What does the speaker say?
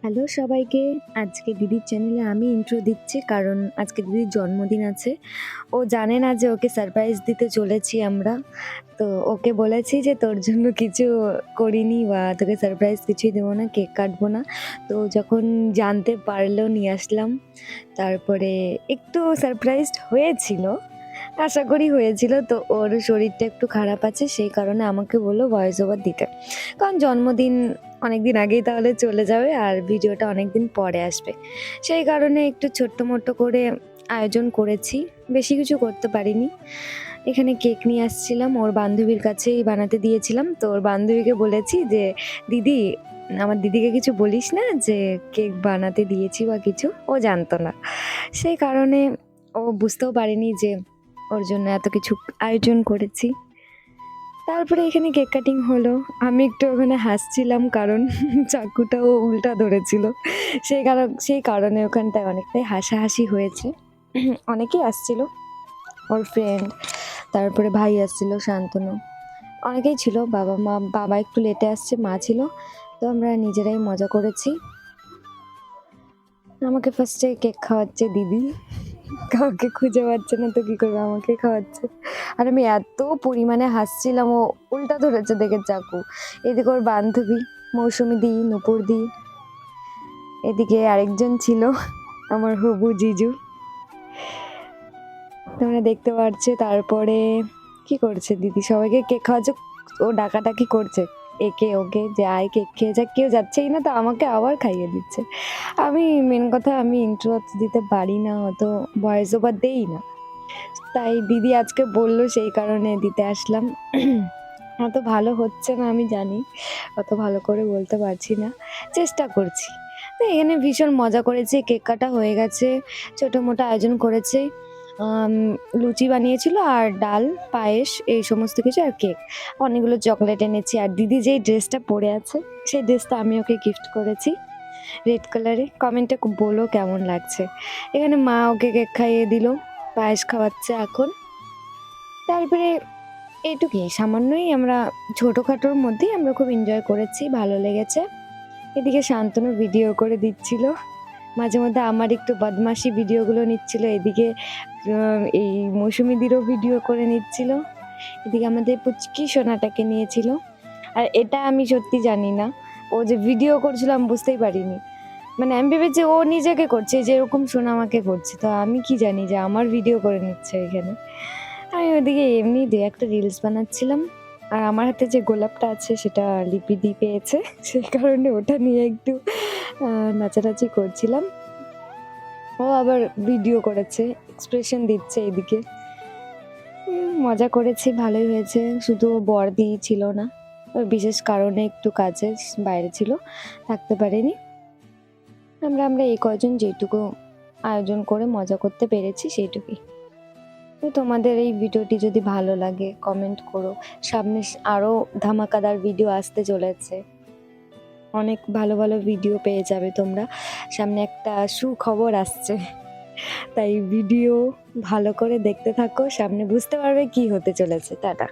Hello সবাইকে। আজকে দিদির চ্যানেলে আমি ইন্ট্রো দিচ্ছি কারণ আজকে দিদির জন্মদিন আছে। ও জানে না যে ওকে সারপ্রাইজ দিতে চলেছি আমরা। তো ওকে বলেছি যে, "তোর জন্য কিছু করিনি বা তোকে সারপ্রাইজ কিছুই দেবো না, কেক কাটবো না।" তো যখন জানতে পারলো নিয়ে আসলাম। তারপরে একটু সারপ্রাইজড হয়েছিল। আশা করি হয়েছিল। তো ওর শরীরটা একটু খারাপ আছে সেই কারণে আমাকে বলল ভয়েস ওভার দিতে। কারণ জন্মদিন অনেকদিন আগেই তাহলে চলে যাবে আর ভিডিওটা অনেকদিন পরে আসবে। সেই কারণে একটু ছোট্ট-মোট্ট করে আয়োজন করেছি। বেশি কিছু করতে পারিনি। এখানে কেক নিয়ে আসছিলাম, ওর বান্ধবীর কাছেই বানাতে দিয়েছিলাম। তো ওর বান্ধবীকে বলেছি যে, "দিদি, আমার দিদিকে কিছু বলিস না যে কেক বানাতে দিয়েছি বা কিছু।" ও জানতো না। সেই কারণে ও বুঝতেও পারেনি যে ওর জন্য এত কিছু আয়োজন করেছি। তারপরে এখানে কেক কাটিং হলো। আমি একটু ওখানে হাসছিলাম কারণ চাকুটা ও উল্টা ধরেছিল। সেই কারণে ওখানটায় অনেকটাই হাসাহাসি হয়েছে। অনেকেই আসছিল। ওর ফ্রেন্ড, তারপরে ভাই আসছিল শান্তনু। অনেকেই ছিল। বাবা-মা, বাবা একটু লেটে আসছে, মা ছিল। তো আমরা নিজেরাই মজা করেছি। আমাকে ফার্স্টে কেক খাওয়াচ্ছে দিদি। কাউকে খুঁজে পাচ্ছে না তো কি করবে, আমাকে খাওয়াচ্ছে। আর আমি এত পরিমাণে হাসছিলাম, ও উল্টা ধরেছে দেখে চাকু। এদিকে ওর বান্ধবী মৌসুমীদি, নূপুরদি, এদিকে আরেকজন ছিল আমার হবু জিজু। তোমরা দেখতে পারছো। তারপরে কি করছে দিদি, সবাইকে কেক খাওয়াচ্ছে। ও ডাকাডাকি করছে একে ওকে যে আয় কেক খেয়ে যা, কেউ যাচ্ছেই না তো আমাকে আবার খাইয়ে দিচ্ছে। আমি মেন কথা আমি ইন্ট্রো দিতে পারি না, অত ভয়েস ওভার দেই না। তাই দিদি আজকে বলল সেই কারণে দিতে আসলাম। অত ভালো হচ্ছে না আমি জানি, অত ভালো করে বলতে পারছি না, চেষ্টা করছি। তো এখানে ভীষণ মজা করেছি, কেক কাটা হয়ে গেছে, ছোটো মোটো আয়োজন করেছে। আম, লুচি বানিয়েছিল আর ডাল, পায়েস, এই সমস্ত কিছু আর কেক। অনেকগুলো চকলেট এনেছি আর দিদি যেই ড্রেসটা পরে আছে সেই ড্রেসটা আমি ওকে গিফট করেছি, রেড কালারে। কমেন্টে বলো কেমন লাগছে। এখানে মা ওকে কেক খাইয়ে দিল, পায়েস খাওয়াচ্ছে এখন। তারপরে এইটুকুই, সামান্যই আমরা ছোটখাটোর মধ্যেই আমরা খুব এনজয় করেছি, ভালো লেগেছে। এদিকে শান্তনু ভিডিও করে দিচ্ছিল, মাঝে মধ্যে আমার একটু বদমাশি ভিডিওগুলো নিচ্ছিল। এদিকে এই মৌসুমীদিরও ভিডিও করে নিচ্ছিল। এদিকে আমাদের পুচকি সোনাটাকে নিয়েছিল। আর এটা আমি সত্যি জানি না, ও যে ভিডিও করছিল আমি বুঝতেই পারিনি। মানে আমি ভেবেছি ও নিজেকে করছে, যে এরকম সোনা আমাকে করছে, তো আমি কি জানি যে আমার ভিডিও করে নিচ্ছে এখানে। আমি ওদিকে এমনি দু একটা রিলস বানাচ্ছিলাম। আর আমার হাতে যে গোলাপটা আছে সেটা লিপিদি পেয়েছে, সেই কারণে ওটা নিয়ে একটু নাচানাচি করছিলাম। ও আবার ভিডিও করেছে, এক্সপ্রেশন দিচ্ছে এদিকে। মজা করেছি, ভালোই হয়েছে। শুধু বড়দি ছিল না, ওর বিশেষ কারণে একটু কাজে বাইরে ছিল, থাকতে পারেনি। আমরা আমরা এই কয়জন যেটুকু আয়োজন করে মজা করতে পেরেছি সেইটুকুই। তো তোমাদের এই ভিডিওটি যদি ভালো লাগে কমেন্ট করো। সামনে আরো ধামাকাদার ভিডিও আসতে চলেছে, অনেক ভালো ভালো ভিডিও পেয়ে যাবে তোমরা। সামনে একটা সুখবর আসছে, তাই ভিডিও ভালো করে দেখতে থাকো, সামনে বুঝতে পারবে কি হতে চলেছে। টাটা।